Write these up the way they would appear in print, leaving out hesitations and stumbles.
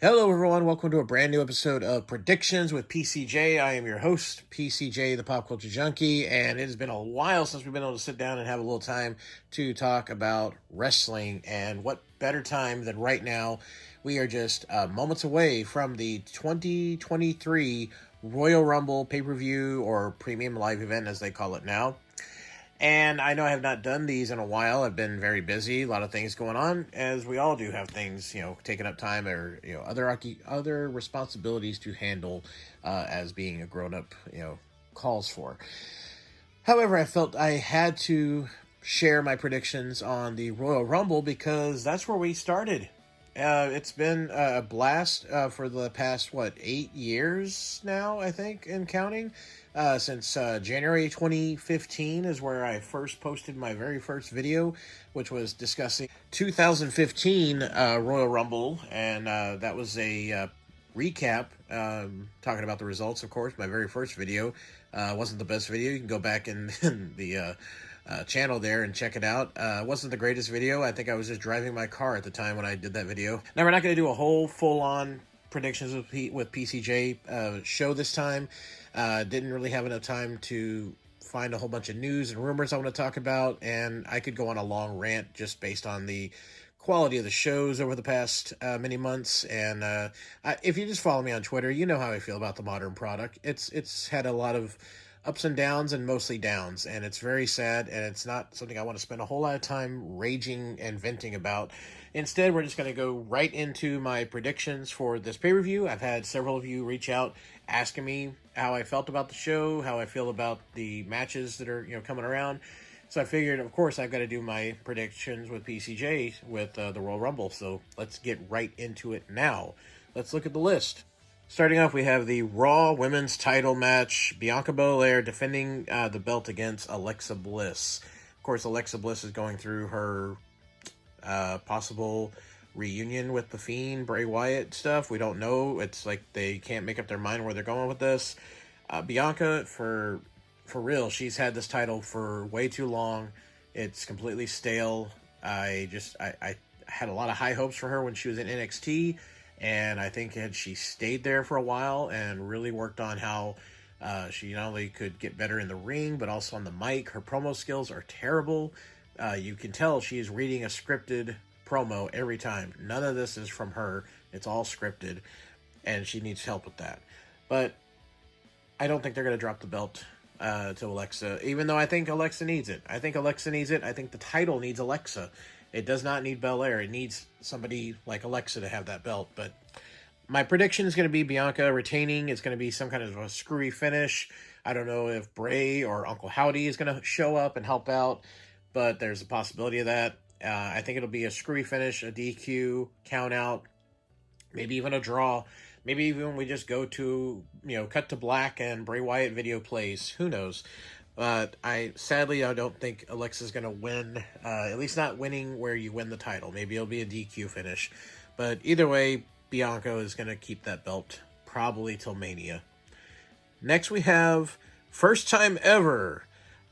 Hello, everyone. Welcome to a brand new episode of Predictions with PCJ. I am your host, PCJ, the Pop Culture Junkie, and it has been a while since we've been able to sit down and have a little time to talk about wrestling. And what better time than right now? We are just moments away from the 2023 Royal Rumble pay-per-view or premium live event, as they call it now. And I know I have not done these in a while. I've been very busy, a lot of things going on, as we all do have things, taking up time or, other responsibilities to handle as being a grown-up, calls for. However, I felt I had to share my predictions on the Royal Rumble because that's where we started. It's been a blast for the past, 8 years now, I think, and counting. Since January 2015 is where I first posted my very first video, which was discussing 2015 Royal Rumble, and that was a recap, talking about the results, of course. My very first video wasn't the best video. You can go back in the channel there and check it out. Wasn't the greatest video. I think I was just driving my car at the time when I did that video. Now, we're not going to do a whole full-on predictions with PCJ show this time. Didn't really have enough time to find a whole bunch of news and rumors I want to talk about, and I could go on a long rant just based on the quality of the shows over the past many months. And if you just follow me on Twitter, you know how I feel about the modern product. It's had a lot of ups and downs, and mostly downs, and it's very sad, and it's not something I want to spend a whole lot of time raging and venting about. Instead, we're just going to go right into my predictions for this pay-per-view. I've had several of you reach out asking me how I felt about the show, how I feel about the matches that are coming around. So I figured, of course, I've got to do my predictions with PCJ with the Royal Rumble. So let's get right into it now. Let's look at the list. Starting off, we have the Raw Women's Title match. Bianca Belair defending the belt against Alexa Bliss. Of course, Alexa Bliss is going through her possible reunion with The Fiend, Bray Wyatt stuff. We don't know. It's like they can't make up their mind where they're going with this. Bianca, for real, she's had this title for way too long. It's completely stale. I had a lot of high hopes for her when she was in NXT. And I think had she stayed there for a while and really worked on how she not only could get better in the ring, but also on the mic. Her promo skills are terrible. You can tell she's reading a scripted promo every time. None of this is from her. It's all scripted, and she needs help with that. But I don't think they're going to drop the belt to Alexa, even though I think Alexa needs it. I think the title needs Alexa. It does not need Belair. It needs somebody like Alexa to have that belt. But my prediction is going to be Bianca retaining. It's going to be some kind of a screwy finish. I don't know if Bray or Uncle Howdy is going to show up and help out, but there's a possibility of that. I think it'll be a screwy finish, a DQ, count out, maybe even a draw. Maybe even we just go to, cut to black and Bray Wyatt video plays. Who knows? But I don't think Alexa's going to win, at least not winning where you win the title. Maybe it'll be a DQ finish. But either way, Bianca is going to keep that belt probably till Mania. Next we have, first time ever,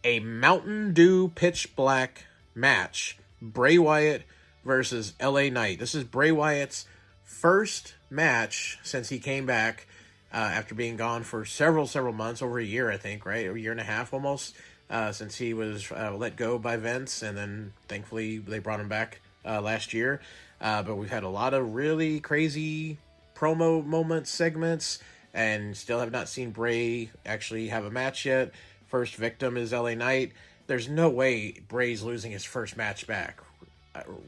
a Mountain Dew Pitch Black match. Bray Wyatt versus LA Knight. This is Bray Wyatt's first match since he came back after being gone for several months, over a year, I think, right? A year and a half almost, since he was let go by Vince, and then thankfully they brought him back last year. But we've had a lot of really crazy promo moments, segments, and still have not seen Bray actually have a match yet. First victim is LA Knight. There's no way Bray's losing his first match back,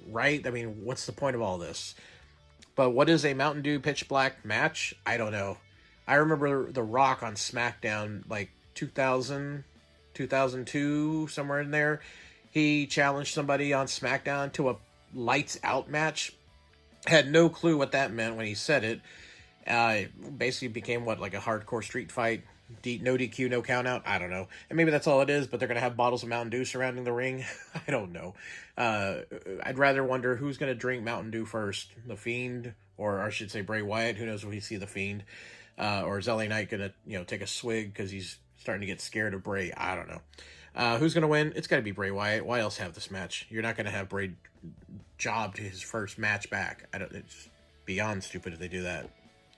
right? I mean, what's the point of all this? But what is a Mountain Dew Pitch Black match? I don't know. I remember The Rock on SmackDown, like 2000, 2002, somewhere in there. He challenged somebody on SmackDown to a lights out match. Had no clue what that meant when he said it. It basically became like a hardcore street fight. No DQ, no count out. I don't know. And maybe that's all it is, but they're going to have bottles of Mountain Dew surrounding the ring. I don't know. I'd rather wonder who's going to drink Mountain Dew first. The Fiend, or I should say Bray Wyatt. Who knows if we see the Fiend. Or is LA Knight going to, take a swig because he's starting to get scared of Bray? I don't know. Who's going to win? It's got to be Bray Wyatt. Why else have this match? You're not going to have Bray job to his first match back. beyond stupid if they do that.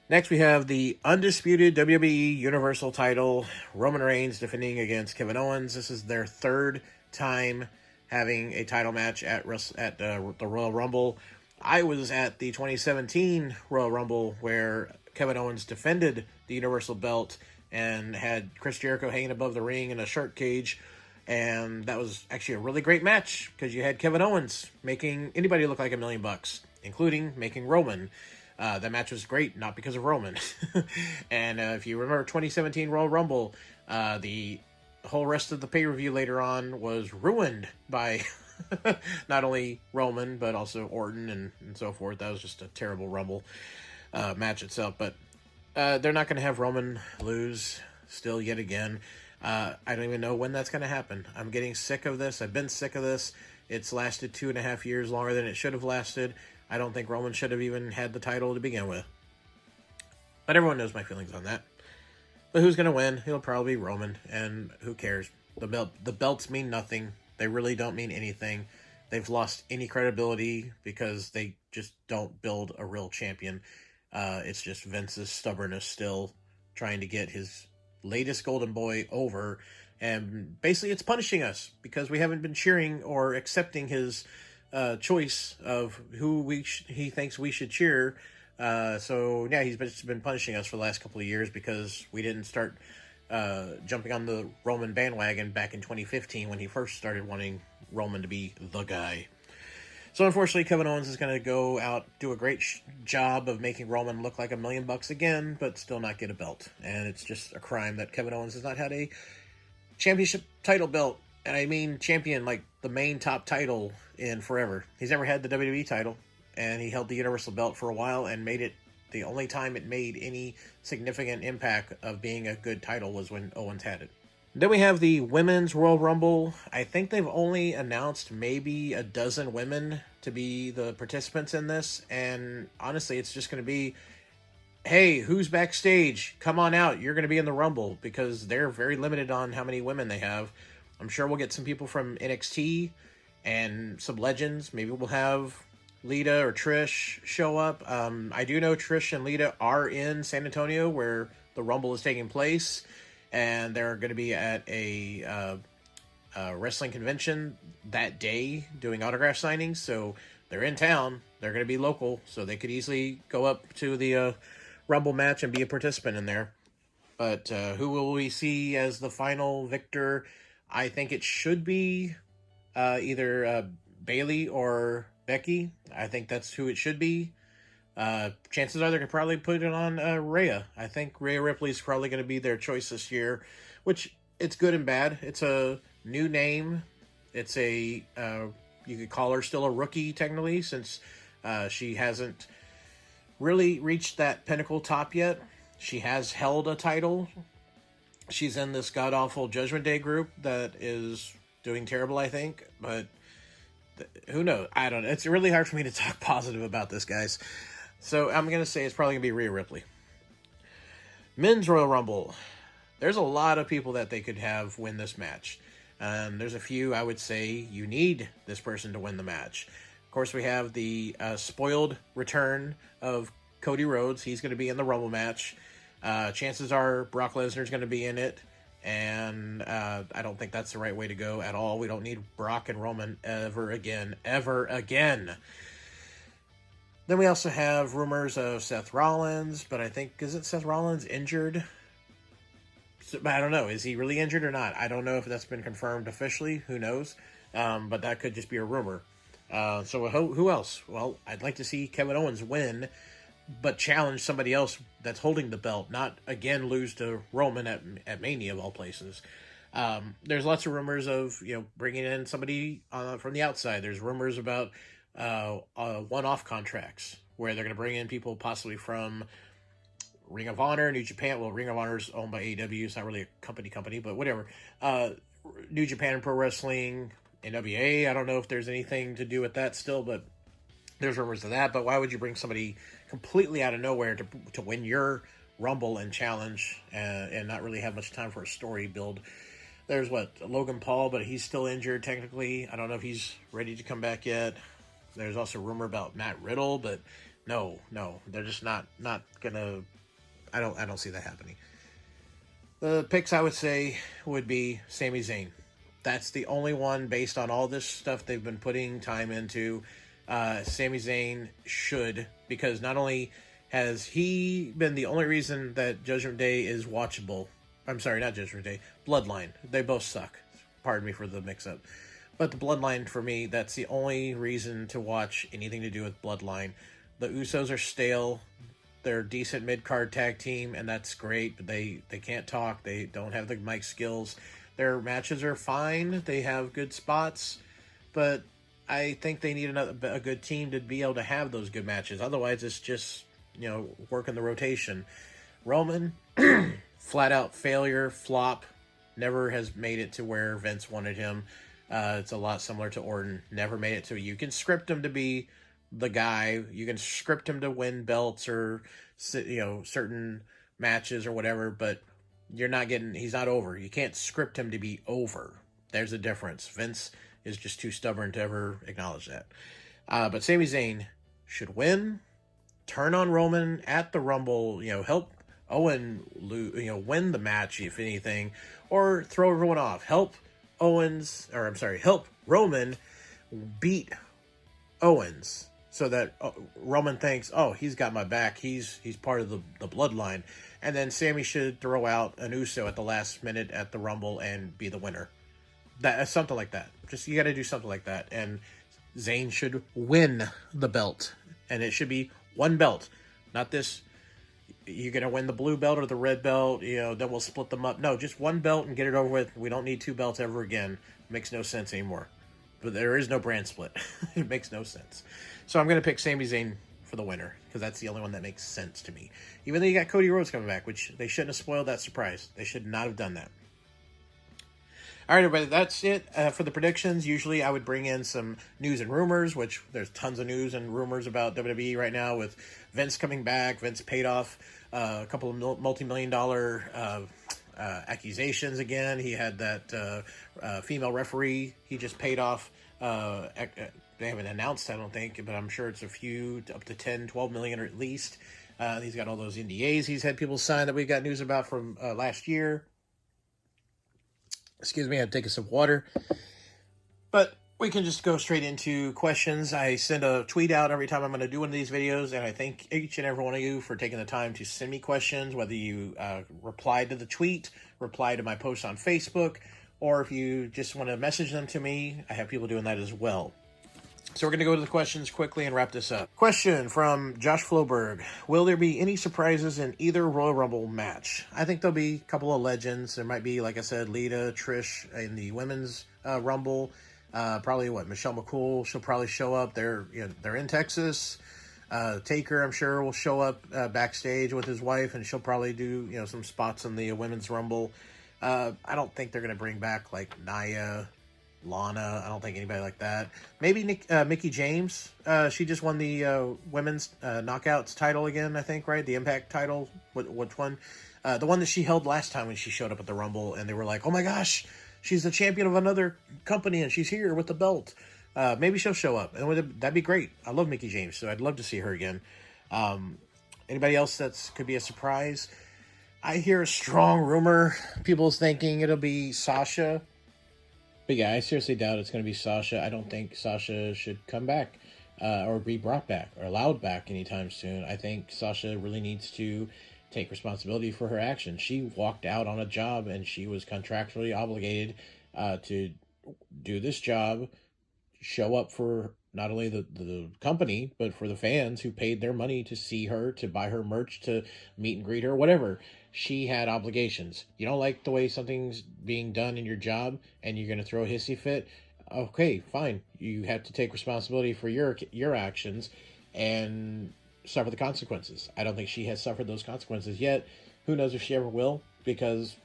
Next, we have the undisputed WWE Universal title. Roman Reigns defending against Kevin Owens. This is their third time having a title match at the Royal Rumble. I was at the 2017 Royal Rumble where Kevin Owens defended the Universal belt and had Chris Jericho hanging above the ring in a shark cage. And that was actually a really great match because you had Kevin Owens making anybody look like $1 million, including making Roman. That match was great, not because of Roman. And if you remember 2017 Royal Rumble, the whole rest of the pay-per-view later on was ruined by not only Roman, but also Orton and so forth. That was just a terrible Rumble match itself. But they're not going to have Roman lose still yet again. I don't even know when that's going to happen. I'm getting sick of this. I've been sick of this. It's lasted 2.5 years longer than it should have lasted. I don't think Roman should have even had the title to begin with. But everyone knows my feelings on that. But who's going to win? It'll probably be Roman, and who cares? The belts mean nothing. They really don't mean anything. They've lost any credibility because they just don't build a real champion. It's just Vince's stubbornness still trying to get his latest golden boy over. And basically it's punishing us because we haven't been cheering or accepting his choice of who he thinks we should cheer. So yeah, he's been punishing us for the last couple of years because we didn't start jumping on the Roman bandwagon back in 2015 when he first started wanting Roman to be the guy. So unfortunately, Kevin Owens is going to go out, do a great job of making Roman look like $1 million again, but still not get a belt. And it's just a crime that Kevin Owens has not had a championship title belt. And I mean champion, like the main top title in forever. He's never had the WWE title, and he held the Universal belt for a while and made it, the only time it made any significant impact of being a good title was when Owens had it. Then we have the Women's Royal Rumble. I think they've only announced maybe a dozen women to be the participants in this. And honestly, it's just going to be, hey, who's backstage? Come on out. You're going to be in the Rumble, because they're very limited on how many women they have. I'm sure we'll get some people from NXT and some legends. Maybe we'll have Lita or Trish show up. I do know Trish and Lita are in San Antonio where the Rumble is taking place. And they're going to be at a wrestling convention that day doing autograph signings. So they're in town. They're going to be local. So they could easily go up to the Rumble match and be a participant in there. But who will we see as the final victor? I think it should be either Bayley or Becky. I think that's who it should be. Chances are they could probably put it on Rhea. I think Rhea Ripley's probably going to be their choice this year, which it's good and bad. It's a new name. It's a, you could call her still a rookie technically, since she hasn't really reached that pinnacle top yet. She has held a title. She's in this god-awful Judgment Day group that is doing terrible, I think, but who knows? I don't know. It's really hard for me to talk positive about this, guys. So I'm going to say it's probably going to be Rhea Ripley. Men's Royal Rumble. There's a lot of people that they could have win this match. There's a few I would say you need this person to win the match. Of course, we have the spoiled return of Cody Rhodes. He's going to be in the Rumble match. Chances are Brock Lesnar's going to be in it. And I don't think that's the right way to go at all. We don't need Brock and Roman ever again. Ever again. Then we also have rumors of Seth Rollins, but I think, isn't Seth Rollins injured? I don't know. Is he really injured or not? I don't know if that's been confirmed officially. Who knows? But that could just be a rumor. So who else? Well, I'd like to see Kevin Owens win, but challenge somebody else that's holding the belt, not again lose to Roman at Mania of all places. There's lots of rumors of bringing in somebody from the outside. There's rumors about one-off contracts where they're going to bring in people possibly from Ring of Honor, New Japan. Well, Ring of Honor is owned by AEW. It's not really a company, but whatever. New Japan Pro Wrestling, NWA. I don't know if there's anything to do with that still, but there's rumors of that. But why would you bring somebody completely out of nowhere to win your Rumble and challenge and not really have much time for a story build? There's Logan Paul, but he's still injured technically. I don't know if he's ready to come back yet. There's also rumor about Matt Riddle, but No, no, they're just not gonna. I don't see that happening. The picks I would say would be Sami Zayn. That's the only one based on all this stuff they've been putting time into. Sami Zayn should, because not only has he been the only reason that Judgment Day is watchable. I'm sorry, not Judgment Day. Bloodline. They both suck. Pardon me for the mix-up. But the Bloodline, for me, that's the only reason to watch anything to do with Bloodline. The Usos are stale. They're a decent mid-card tag team, and that's great, but they can't talk. They don't have the mic skills. Their matches are fine. They have good spots, but I think they need a good team to be able to have those good matches. Otherwise, it's just, working the rotation. Roman, flat out failure, flop, never has made it to where Vince wanted him. It's a lot similar to Orton. Never made it to. You can script him to be the guy. You can script him to win belts or certain matches or whatever, but he's not over. You can't script him to be over. There's a difference. Vince is just too stubborn to ever acknowledge that. But Sami Zayn should win, turn on Roman at the Rumble, help Owen win the match if anything, or throw everyone off. Help Roman beat Owens, so that Roman thinks, oh, he's got my back. He's part of the bloodline. And then Sammy should throw out an Uso at the last minute at the Rumble and be the winner. Something like that. Just, you got to do something like that. And Zayn should win the belt. And it should be one belt. Not this, you're going to win the blue belt or the red belt, then we'll split them up. No, just one belt and get it over with. We don't need two belts ever again. It makes no sense anymore. But there is no brand split. It makes no sense. So I'm going to pick Sami Zayn for the winner, because that's the only one that makes sense to me. Even though you got Cody Rhodes coming back, which they shouldn't have spoiled that surprise. They should not have done that. All right, everybody, that's it for the predictions. Usually I would bring in some news and rumors, which there's tons of news and rumors about WWE right now with Vince coming back. Vince paid off a couple of multi-million-dollar accusations again. He had that female referee he just paid off. They haven't announced, I don't think, but I'm sure it's a few, up to 10, 12 million or at least. He's got all those NDAs he's had people sign that we got news about from last year. Excuse me, I had to take a sip of water. But we can just go straight into questions. I send a tweet out every time I'm going to do one of these videos, and I thank each and every one of you for taking the time to send me questions, whether you replied to the tweet, replied to my post on Facebook, or if you just want to message them to me. I have people doing that as well. So we're going to go to the questions quickly and wrap this up. Question from Josh Floberg. Will there be any surprises in either Royal Rumble match? I think there'll be a couple of legends. There might be, like I said, Lita, Trish in the women's Rumble. Probably Michelle McCool. She'll probably show up. They're in Texas. Taker, I'm sure, will show up backstage with his wife, and she'll probably do some spots in the women's Rumble. I don't think they're going to bring back like Nia, Lana. I don't think anybody like that. Maybe Mickie James. She just won the women's knockouts title again, I think, right? The Impact title. Which one? The one that she held last time when she showed up at the Rumble, and they were like, oh my gosh, she's the champion of another company, and she's here with the belt. Maybe she'll show up, and that'd be great. I love Mickie James, so I'd love to see her again. Anybody else that could be a surprise? I hear a strong rumor. People's thinking it'll be Sasha. But yeah, I seriously doubt it's going to be Sasha. I don't think Sasha should come back or be brought back or allowed back anytime soon. I think Sasha really needs to take responsibility for her actions. She walked out on a job, and she was contractually obligated to do this job, show up for not only the company, but for the fans who paid their money to see her, to buy her merch, to meet and greet her, whatever. She had obligations. You don't like the way something's being done in your job, and you're going to throw a hissy fit? Okay, fine. You have to take responsibility for your actions and suffer the consequences. I don't think she has suffered those consequences yet. Who knows if she ever will, because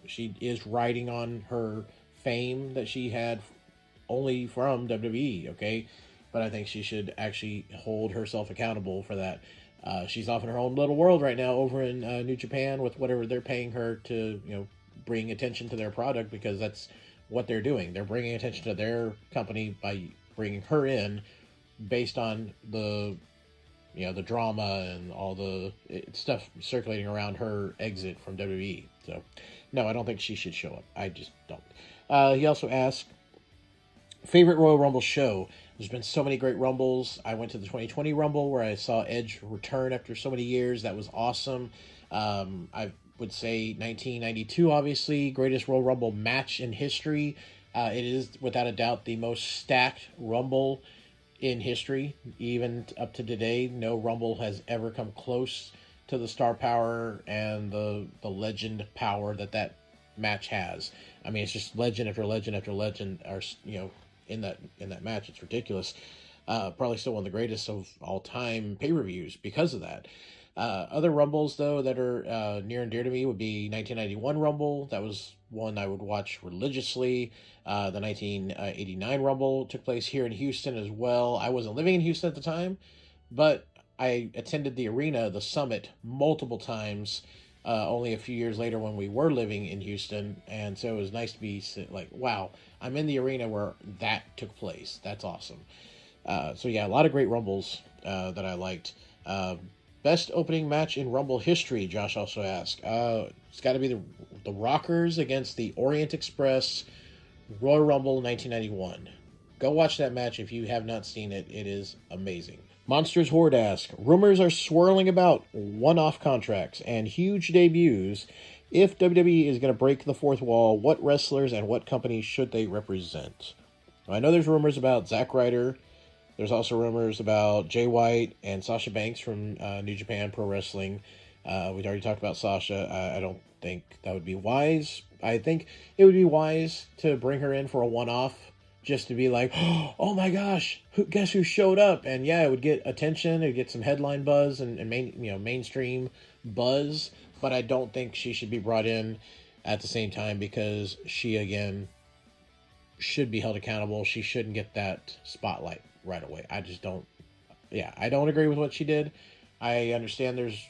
she is riding on her fame that she had only from WWE, okay? But I think she should actually hold herself accountable for that. She's off in her own little world right now over in New Japan with whatever they're paying her to, bring attention to their product, because that's what they're doing. They're bringing attention to their company by bringing her in based on the the drama and all the stuff circulating around her exit from WWE. So, no, I don't think she should show up. I just don't. He also asked, favorite Royal Rumble show. There's been so many great Rumbles. I went to the 2020 Rumble where I saw Edge return after so many years. That was awesome. I would say 1992, obviously, greatest Royal Rumble match in history. It is, without a doubt, the most stacked Rumble in history. Even up to today, no Rumble has ever come close to the star power and the legend power that match has. I mean, it's just legend after legend after legend are, in that match. It's ridiculous. Probably still one of the greatest of all time pay-per-views because of that. Other Rumbles, though, that are near and dear to me would be 1991 Rumble. That was one I would watch religiously. The 1989 Rumble took place here in Houston as well. I wasn't living in Houston at the time, but I attended the arena, the Summit, multiple times, only a few years later when we were living in Houston. And so it was nice to be like, wow, I'm in the arena where that took place. That's awesome. So yeah, a lot of great Rumbles that I liked. Best opening match in Rumble history, Josh also asked. It's got to be the Rockers against the Orient Express, Royal Rumble 1991. Go watch that match if you have not seen it. It is amazing. Monsters Horde asks, rumors are swirling about one-off contracts and huge debuts. If WWE is going to break the fourth wall, what wrestlers and what companies should they represent? I know there's rumors about Zack Ryder. There's also rumors about Jay White and Sasha Banks from New Japan Pro Wrestling. We'd already talked about Sasha. I don't think that would be wise. I think it would be wise to bring her in for a one-off, just to be like, oh my gosh, guess who showed up? And yeah, it would get attention, it would get some headline buzz and mainstream buzz. But I don't think she should be brought in at the same time, because she, again, should be held accountable. She shouldn't get that spotlight right away. I just don't. Yeah, I don't agree with what she did. I understand there's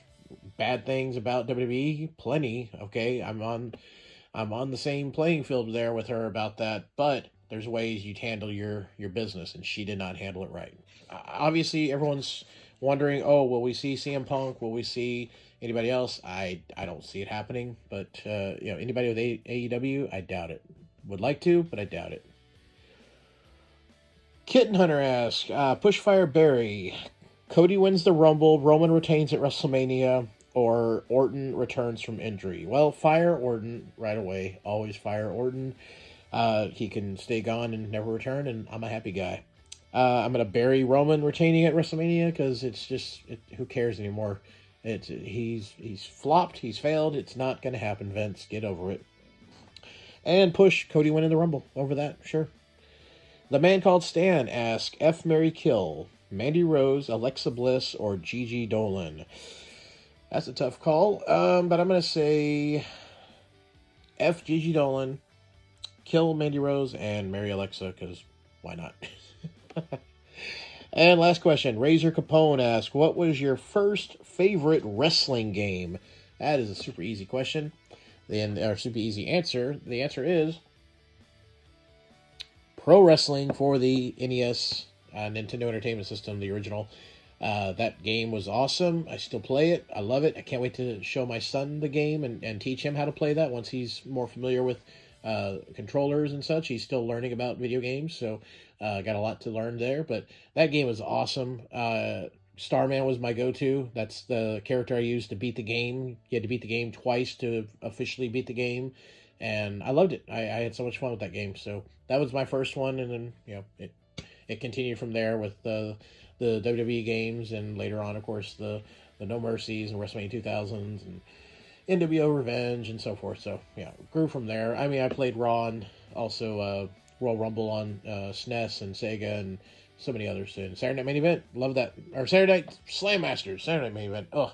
bad things about WWE, plenty. Okay, I'm on the same playing field there with her about that, but there's ways you'd handle your business, and she did not handle it right. Obviously, everyone's wondering, oh, will we see CM Punk? Will we see anybody else? I don't see it happening, but anybody with AEW, I doubt it. Would like to, but I doubt it. Kitten Hunter asks, Pushfire Barry, Cody wins the Rumble, Roman retains at WrestleMania, or Orton returns from injury? Well, fire Orton right away. Always fire Orton. He can stay gone and never return, and I'm a happy guy. I'm going to bury Roman retaining at WrestleMania, because it's just, who cares anymore? He's flopped, he's failed, it's not going to happen, Vince. Get over it. And push Cody winning the Rumble over that, sure. The Man Called Stan asks, F, Marry, Kill, Mandy Rose, Alexa Bliss, or Gigi Dolan? That's a tough call, but I'm going to say F, Gigi Dolan, kill Mandy Rose, and marry Alexa, because why not? And last question, Razor Capone asks, what was your first favorite wrestling game? That is a super easy question. Or super easy answer. The answer is Pro Wrestling for the NES, Nintendo Entertainment System, the original. That game was awesome. I still play it. I love it. I can't wait to show my son the game and teach him how to play that once he's more familiar with controllers and such. He's still learning about video games, so got a lot to learn there. But that game was awesome. Starman was my go-to. That's the character I used to beat the game. You had to beat the game twice to officially beat the game, and I loved it. I had so much fun with that game. So that was my first one, and then it continued from there with the WWE games, and later on, of course, the No Mercies and WrestleMania 2000s and NWO Revenge and so forth. So yeah, grew from there. I mean, I played Raw and also Royal Rumble on SNES and Sega and so many others. And Saturday Night Main Event, love that. Or Saturday Night Slam Masters, Saturday Night Main Event. Ugh.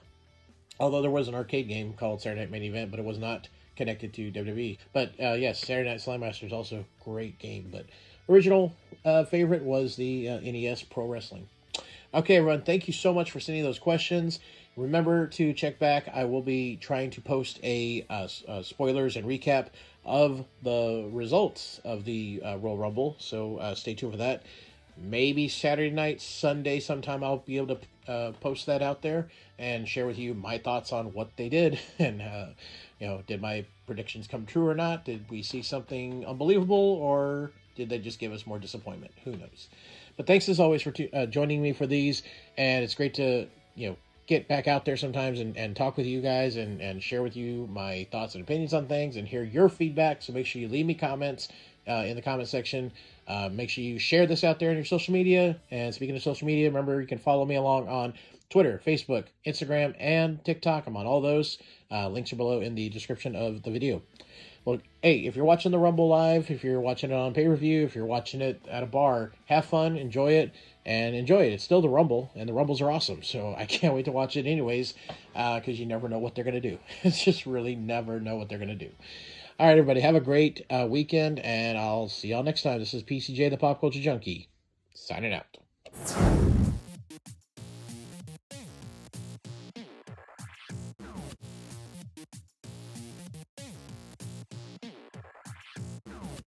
Although there was an arcade game called Saturday Night Main Event, but it was not connected to WWE. But yes, Saturday Night Slam Masters, also great game. But original favorite was the NES Pro Wrestling. Okay, everyone, thank you so much for sending those questions. Remember to check back. I will be trying to post a spoilers and recap of the results of the Royal Rumble, so stay tuned for that. maybe Saturday night, Sunday sometime I'll be able to post that out there and share with you my thoughts on what they did and did my predictions come true or not? Did we see something unbelievable, or did they just give us more disappointment? Who knows? But thanks as always for joining me for these, and it's great to get back out there sometimes and talk with you guys and share with you my thoughts and opinions on things and hear your feedback. So make sure you leave me comments in the comment section. Make sure you share this out there in your social media. And speaking of social media, remember you can follow me along on Twitter, Facebook, Instagram, and TikTok. I'm on all those. Links are below in the description of the video. Well, hey, if you're watching the Rumble live, if you're watching it on pay-per-view, if you're watching it at a bar, have fun, enjoy it, and enjoy it. It's still the Rumble, and the Rumbles are awesome, so I can't wait to watch it anyways, because you never know what they're going to do. It's just really never know what they're going to do. All right, everybody, have a great weekend, and I'll see y'all next time. This is PCJ, the Pop Culture Junkie, signing out.